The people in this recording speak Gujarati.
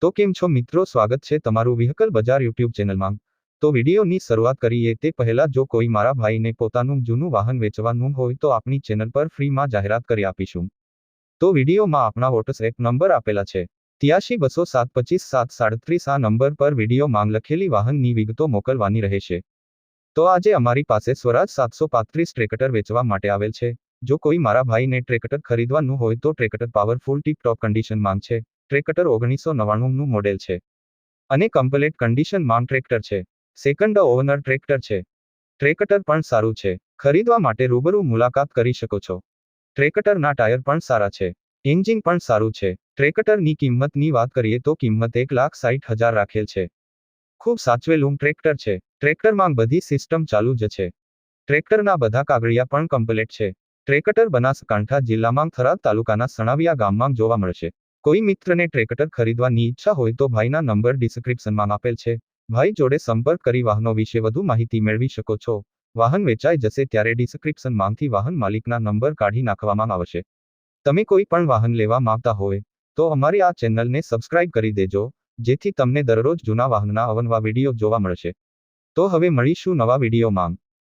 તો કેમ છો મિત્રો, સ્વાગત છે તમારું વ્હીકલ બજાર યુટ્યુબ ચેનલમાં। તો વિડીયોની શરૂઆત કરીએ તે પહેલા જો કોઈ મારા ભાઈને પોતાનું જૂનું વાહન વેચવાનું હોય તો આપણી ચેનલ પર ફ્રીમાં જાહેરાત કરી આપીશું। તો વિડીયોમાં આપણા વોટ્સએપ નંબર આપેલા છે 8320725737 આ નંબર પર વિડીયો માંગ લખેલી વાહનની વિગતો મોકલવાની રહેશે। તો આજે અમારી પાસે સ્વરાજ 735 ટ્રેક્ટર વેચવા માટે આવેલ છે। જો કોઈ મારા ભાઈને ટ્રેક્ટર ખરીદવાનું હોય તો ટ્રેક્ટર પાવરફુલ ટીપ ટોપ કન્ડિશન માંગ છે। ટ્રેક્ટર 1999 નું મોડેલ છે અને કમ્પ્લીટ કન્ડિશન માંગ ટ્રેક્ટર છે। સેકન્ડ ઓનર ટ્રેક્ટર છે। ટ્રેક્ટર પણ સારું છે, ખરીદવા માટે રૂબરૂ મુલાકાત કરી શકો છો। ટ્રેક્ટરના ટાયર પણ સારા છે, એન્જિન પણ સારું છે। ટ્રેક્ટરની કિંમતની વાત કરીએ તો કિંમત 1,60,000 રાખેલ છે। ખૂબ સાચવેલું ટ્રેક્ટર છે। ટ્રેક્ટરમાં બધી સિસ્ટમ ચાલુ જ છે। ટ્રેક્ટરના બધા કાગળિયા પણ કમ્પ્લીટ છે। ટ્રેક્ટર બનાસકાંઠા જિલ્લામાં થરાદ તાલુકાના સણાવિયા ગામમાં જોવા મળશે। કોઈ મિત્રને ટ્રેક્ટર ખરીદવાની ઈચ્છા હોય તો ભાઈના નંબર ડિસ્ક્રિપ્શનમાં આપેલ છે। ભાઈ જોડે સંપર્ક કરી વાહનો વિશે વધુ માહિતી મેળવી શકો છો। વાહન વેચાઈ જશે ત્યારે ડિસ્ક્રિપ્શનમાંથી વાહન માલિકના નંબર કાઢી નાખવામાં આવશે। તમે કોઈ પણ વાહન લેવા માંગતા હોય તો અમારી આ ચેનલને સબસ્ક્રાઇબ કરી દેજો, જેથી તમને દરરોજ જૂના વાહનના અવનવા વિડીયો જોવા મળશે। તો હવે મળીશું નવા વિડીયોમાં।